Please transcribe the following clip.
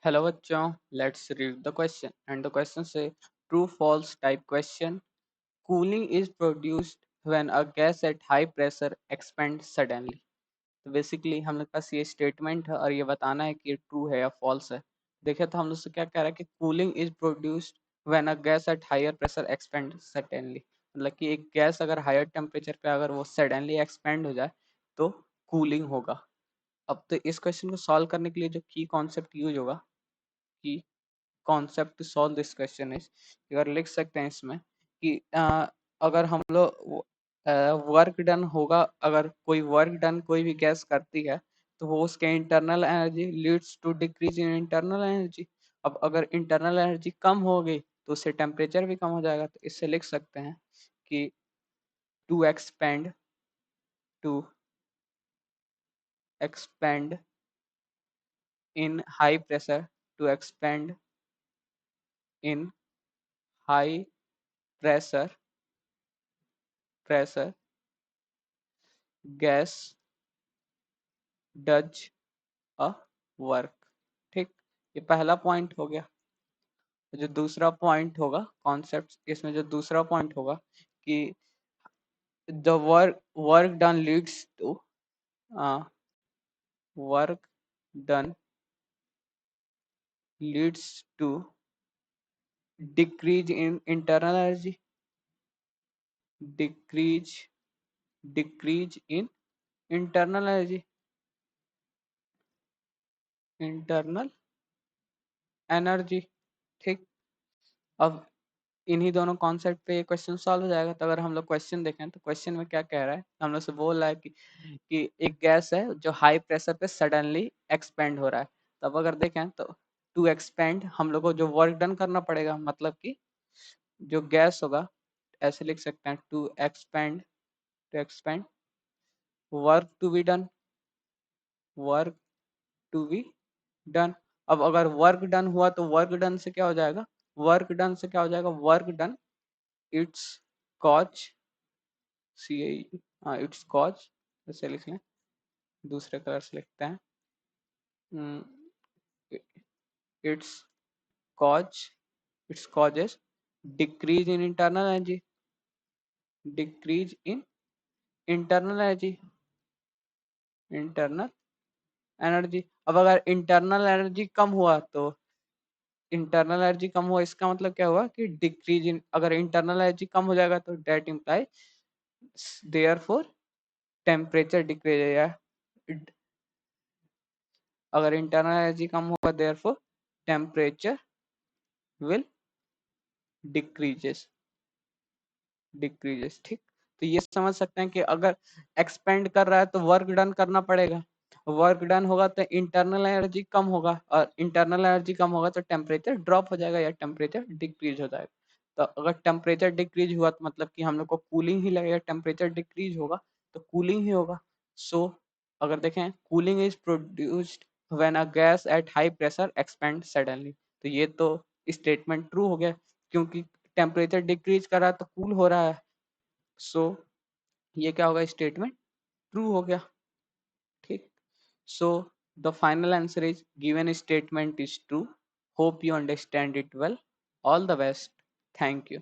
Hello बच्चों, let's read the question and the question से true false type question. Cooling is produced when a gas at high pressure expand suddenly. तो basically हम लोग पास ये statement है और ये बताना है कि ये ट्रू है या फॉल्स है। देखिए तो हम लोग से क्या कह रहा है कि cooling is produced when a gas at higher pressure expand suddenly, मतलब कि एक गैस अगर हायर टेम्परेचर पे अगर वो सडनली एक्सपेंड हो जाए तो कूलिंग होगा। अब तो इस क्वेश्चन को सॉल्व करने के लिए जो की कॉन्सेप्ट यूज होगा, की concept to solve this question is, अगर लिख सकते हैं इसमें कि अगर हम लोग वर्क डन होगा, अगर कोई वर्क डन कोई भी गैस करती है तो वो उसके internal energy leads to decrease in internal energy. अब अगर इंटरनल एनर्जी कम हो गई तो उससे टेम्परेचर भी कम हो जाएगा। तो इससे लिख सकते हैं कि to expand to expand in high pressure, to expand in high pressure pressure gas does a work. ठीक, ये पहला पॉइंट हो गया। जो दूसरा पॉइंट होगा कॉन्सेप्ट, इसमें जो दूसरा पॉइंट होगा कि the work done leads to work done leads to decrease in internal energy, decrease decrease in internal energy, internal energy. ठीक, अब इन्हीं दोनों कॉन्सेप्ट पे क्वेश्चन सॉल्व हो जाएगा। तो अगर हम लोग क्वेश्चन देखें तो क्वेश्चन में क्या कह रहा है, हम लोग से बोल रहा है कि एक गैस है जो हाई प्रेशर पे सडनली एक्सपेंड हो रहा है। तब अगर देखें तो टू एक्सपेंड हम लोग को जो वर्क डन करना पड़ेगा, मतलब कि जो गैस होगा ऐसे लिख सकते हैं to expand work to be done, work to be done. अब अगर वर्क डन हुआ तो वर्क डन से क्या हो जाएगा, वर्क डन से क्या हो जाएगा, वर्क डन इट्स कॉज सी आई, हाँ इट्स कॉज, ऐसे लिख लें, दूसरे कलर से लिखते हैं, it's cause, it's causes decrease in internal energy, decrease in internal energy, internal energy. अब अगर इंटरनल एनर्जी कम हुआ तो इंटरनल एनर्जी कम हुआ इसका मतलब क्या हुआ कि डिक्रीज इन, अगर इंटरनल एनर्जी कम हो जाएगा तो that imply therefore temperature decrease या अगर इंटरनल एनर्जी कम होगा therefore temperature will decreases, decreases. ठीक, तो ये समझ सकते हैं कि अगर एक्सपेंड कर रहा है तो वर्क डन करना पड़ेगा, वर्क डन होगा तो इंटरनल एनर्जी कम होगा और इंटरनल एनर्जी कम होगा तो टेम्परेचर ड्रॉप हो जाएगा या टेम्परेचर डिक्रीज हो जाएगा। तो अगर टेम्परेचर डिक्रीज हुआ तो मतलब कि हम लोग को कूलिंग ही लगेगा, टेम्परेचर डिक्रीज होगा तो कूलिंग ही होगा। सो अगर देखें cooling is produced when a gas at high pressure expand suddenly, तो ये तो स्टेटमेंट ट्रू हो गया क्योंकि टेम्परेचर डिक्रीज कर रहा है तो कूल हो रहा है। सो ये क्या होगा, स्टेटमेंट ट्रू हो गया। ठीक, so the final answer is given statement is true. Hope you understand it well. All the best, thank you.